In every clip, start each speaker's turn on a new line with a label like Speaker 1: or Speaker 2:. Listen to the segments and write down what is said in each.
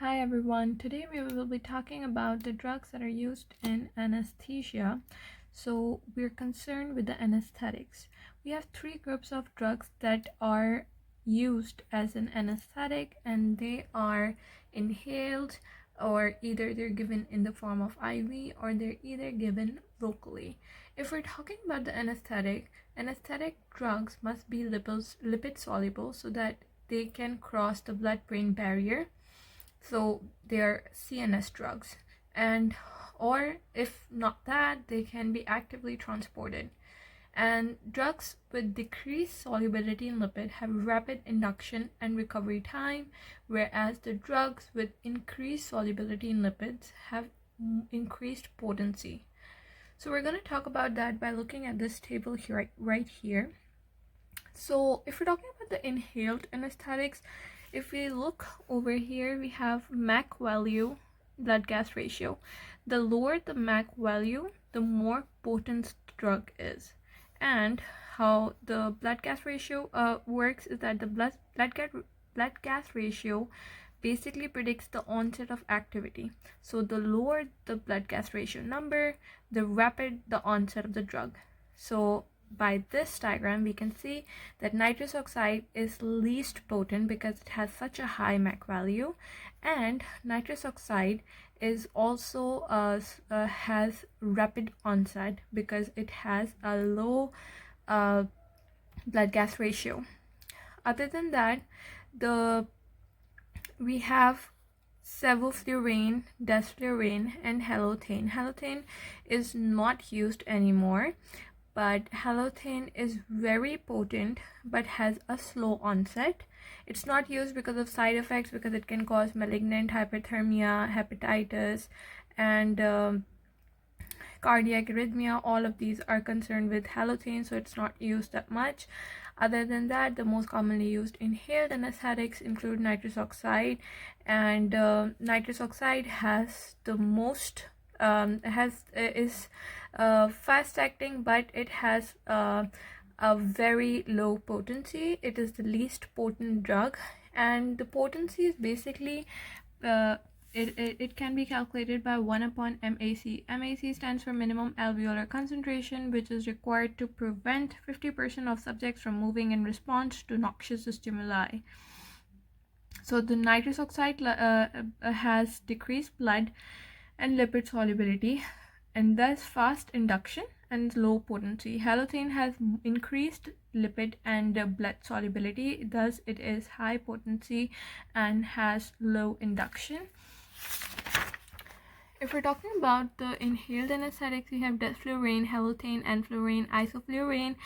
Speaker 1: Hi everyone, today we will be talking about the drugs that are used in anesthesia. So we're concerned with the anesthetics. We have three groups of drugs that are used as an anesthetic, and they are inhaled, or either they're given in the form of IV or they're either given locally. If we're talking about the anesthetic drugs must be lipid soluble so that they can cross the blood-brain barrier. So they are CNS drugs, and or if not that, they can be actively transported. And drugs with decreased solubility in lipid have rapid induction and recovery time, whereas the drugs with increased solubility in lipids have increased potency. So we're going to talk about that by looking at this table here, right here. So if we're talking about the inhaled anesthetics, if we look over here, we have MAC value, blood gas ratio. The lower the MAC value, the more potent the drug is. And how the blood gas ratio works is that the blood gas ratio basically predicts the onset of activity. So the lower the blood gas ratio number, the rapid the onset of the drug. So by this diagram, we can see that nitrous oxide is least potent because it has such a high MAC value, and nitrous oxide is also has rapid onset because it has a low blood gas ratio. Other than that, we have sevoflurane, desflurane, and halothane. Halothane is not used anymore, but halothane is very potent but has a slow onset. It's not used because of side effects, because it can cause malignant hyperthermia, hepatitis, and cardiac arrhythmia. All of these are concerned with halothane, so it's not used that much. Other than that, the most commonly used inhaled anesthetics include nitrous oxide, and nitrous oxide has the most is fast acting, but it has a very low potency. It is the least potent drug, and the potency is basically it can be calculated by 1 upon MAC. MAC stands for minimum alveolar concentration, which is required to prevent 50% of subjects from moving in response to noxious stimuli. So the nitrous oxide has decreased blood and lipid solubility, and thus fast induction and low potency. Halothane has increased lipid and blood solubility, thus it is high potency and has low induction. If we're talking about the inhaled anesthetics, we have desflurane, halothane, enflurane, isoflurane,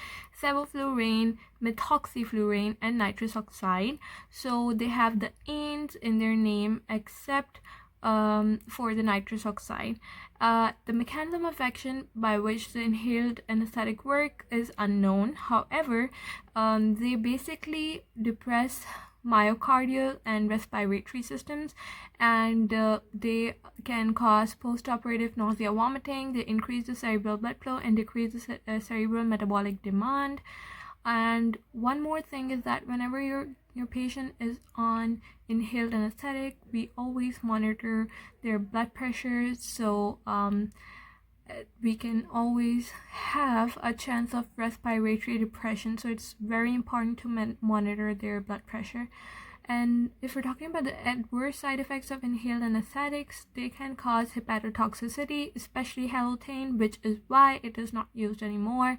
Speaker 1: sevoflurane, methoxyflurane, and nitrous oxide. So they have the anes in their name except for the nitrous oxide. The mechanism of action by which the inhaled anesthetic work is unknown. However, they basically depress myocardial and respiratory systems, and they can cause post-operative nausea, vomiting. They increase the cerebral blood flow and decrease the cerebral metabolic demand. And one more thing is that whenever your patient is on inhaled anesthetic, we always monitor their blood pressure, so we can always have a chance of respiratory depression. So it's very important to monitor their blood pressure. And if we're talking about the adverse side effects of inhaled anesthetics, they can cause hepatotoxicity, especially halothane, which is why it is not used anymore,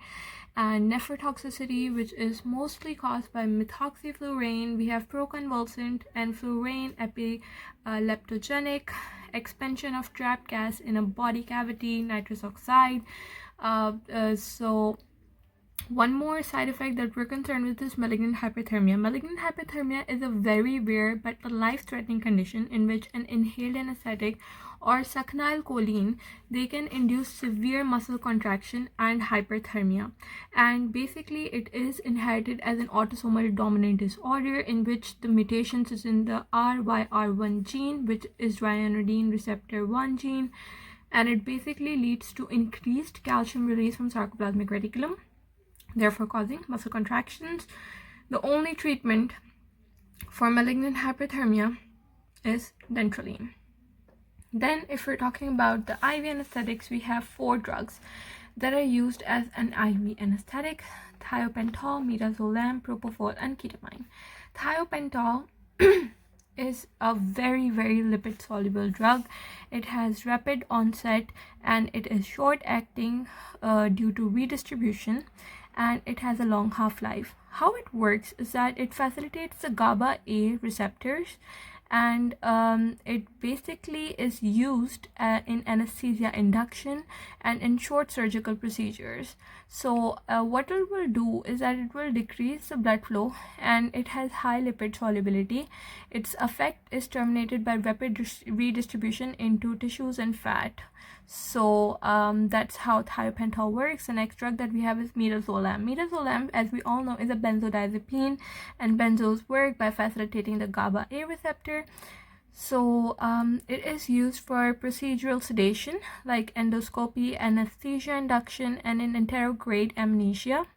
Speaker 1: and nephrotoxicity, which is mostly caused by methoxyflurane. We have proconvulsant and fluorane epileptogenic, expansion of trapped gas in a body cavity, nitrous oxide. So one more side effect that we're concerned with is malignant hyperthermia. Malignant hyperthermia is a very rare but a life-threatening condition in which an inhaled anesthetic or succinylcholine, they can induce severe muscle contraction and hyperthermia. And basically it is inherited as an autosomal dominant disorder in which the mutations is in the RYR1 gene, which is ryanodine receptor 1 gene, and it basically leads to increased calcium release from sarcoplasmic reticulum, therefore causing muscle contractions. The only treatment for malignant hyperthermia is dantrolene. Then if we're talking about the IV anesthetics, we have 4 drugs that are used as an IV anesthetic: thiopental, midazolam, propofol, and ketamine. Thiopental is a very lipid soluble drug. It has rapid onset and it is short acting due to redistribution, and it has a long half-life. How it works is that it facilitates the GABA A receptors, and it basically is used in anesthesia induction and in short surgical procedures. So what it will do is that it will decrease the blood flow, and it has high lipid solubility. Its effect is terminated by rapid redistribution into tissues and fat. So that's how thiopental works. The next drug that we have is midazolam. Midazolam, as we all know, is a benzodiazepine, and benzos work by facilitating the GABA A receptor. So it is used for procedural sedation like endoscopy, anesthesia induction, and in enterograde amnesia.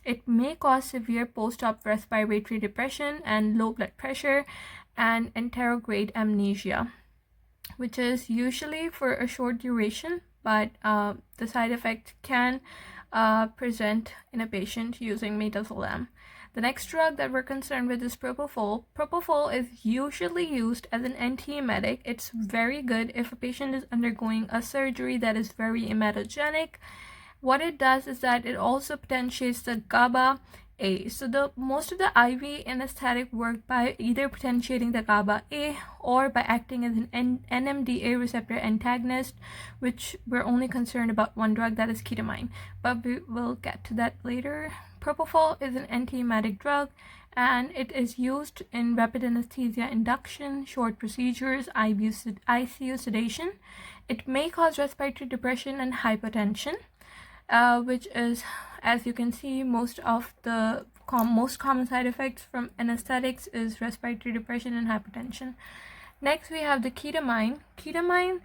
Speaker 1: It may cause severe post-op respiratory depression and low blood pressure and enterograde amnesia, which is usually for a short duration, but the side effect can present in a patient using midazolam. The next drug that we're concerned with is propofol. Propofol is usually used as an antiemetic. It's very good if a patient is undergoing a surgery that is very emetogenic. What it does is that it also potentiates the GABA A. So most of the IV anesthetic work by either potentiating the GABA A or by acting as an NMDA receptor antagonist, which we're only concerned about one drug, that is ketamine, but we will get to that later. Propofol is an antiemetic drug, and it is used in rapid anesthesia induction, short procedures, ICU sedation. It may cause respiratory depression and hypotension, which is, as you can see, most of the most common side effects from anesthetics is respiratory depression and hypertension. Next, we have the ketamine. Ketamine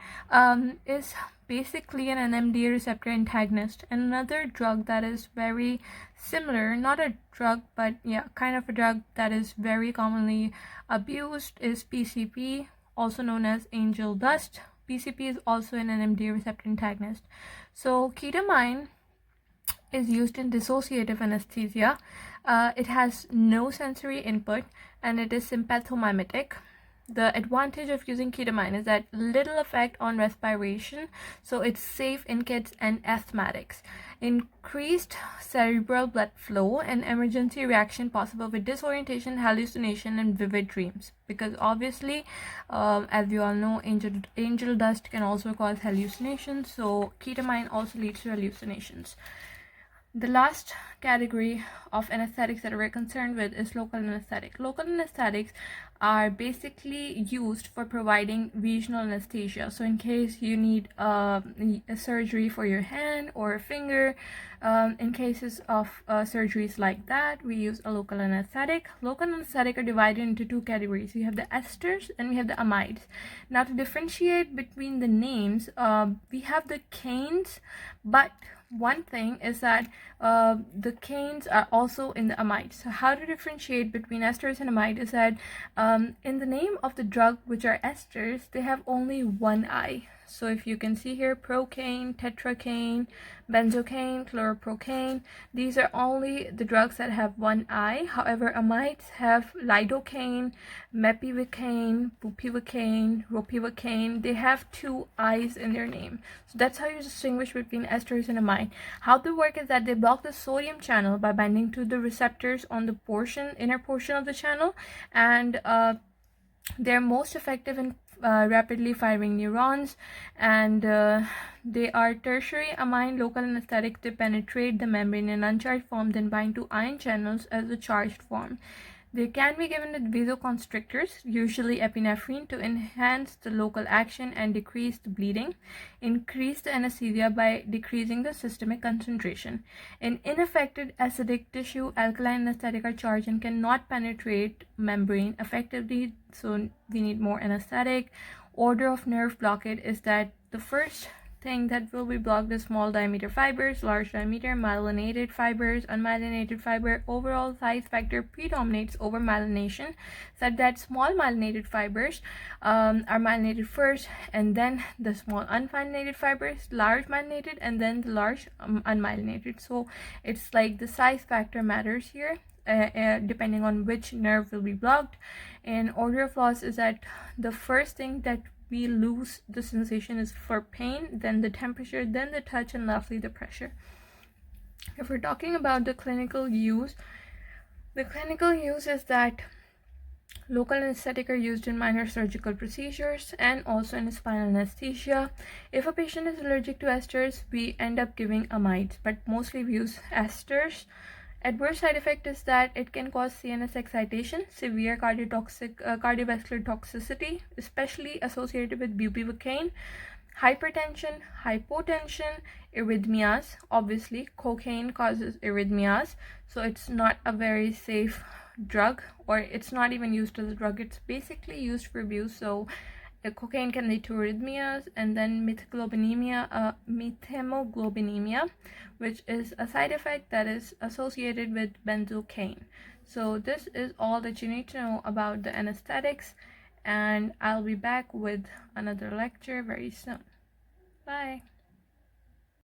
Speaker 1: is basically an NMDA receptor antagonist, and another drug that is very similar, not a drug, but yeah, kind of a drug that is very commonly abused is PCP, also known as angel dust. PCP is also an NMDA receptor antagonist. So ketamine is used in dissociative anesthesia. It has no sensory input, and it is sympathomimetic. The advantage of using ketamine is that little effect on respiration, so it's safe in kids and asthmatics. Increased cerebral blood flow and emergency reaction possible with disorientation, hallucination, and vivid dreams. Because obviously, as we all know, angel dust can also cause hallucinations, so ketamine also leads to hallucinations. The last category of anesthetics that we're concerned with is local anesthetic. Local anesthetics are basically used for providing regional anesthesia. So in case you need a surgery for your hand or a finger, in cases of surgeries like that, we use a local anesthetic. Local anesthetic are divided into 2 categories. We have the esters and we have the amides. Now, to differentiate between the names, we have the canes, but one thing is that the canes are also in the amides. So how to differentiate between esters and amide is that in the name of the drug, which are esters, they have only one I. So if you can see here, procaine, tetracaine, benzocaine, chloroprocaine, these are only the drugs that have one I. However, amides have lidocaine, mepivacaine, bupivacaine, ropivacaine. They have 2 I's in their name. So that's how you distinguish between esters and amide. How they work is that they block the sodium channel by binding to the receptors on the inner portion of the channel, and they're most effective in rapidly firing neurons, and they are tertiary amine local anesthetic. They penetrate the membrane in uncharged form, then bind to ion channels as a charged form. They can be given with vasoconstrictors, usually epinephrine, to enhance the local action and decrease the bleeding. Increase the anesthesia by decreasing the systemic concentration. In unaffected acidic tissue, alkaline anesthetic are charged and cannot penetrate membrane effectively, so we need more anesthetic. Order of nerve blockade is that the first thing that will be blocked is small diameter fibers, large diameter, myelinated fibers, unmyelinated fiber. Overall size factor predominates over myelination, such that small myelinated fibers are myelinated first, and then the small unmyelinated fibers, large myelinated, and then the large unmyelinated. So it's like the size factor matters here, depending on which nerve will be blocked. And order of loss is that the first thing that we lose the sensation is for pain, then the temperature, then the touch, and lastly the pressure. If we're talking about the clinical use is that local anesthetic are used in minor surgical procedures and also in spinal anesthesia. If a patient is allergic to esters, we end up giving amides, but mostly we use esters. Adverse side effect is that it can cause CNS excitation, severe cardiovascular toxicity, especially associated with bupivacaine, hypertension, hypotension, arrhythmias. Obviously, cocaine causes arrhythmias, so it's not a very safe drug, or it's not even used as a drug. It's basically used for abuse. So cocaine can lead to arrhythmias, and then methemoglobinema, which is a side effect that is associated with benzocaine. So this is all that you need to know about the anesthetics, and I'll be back with another lecture very soon. Bye.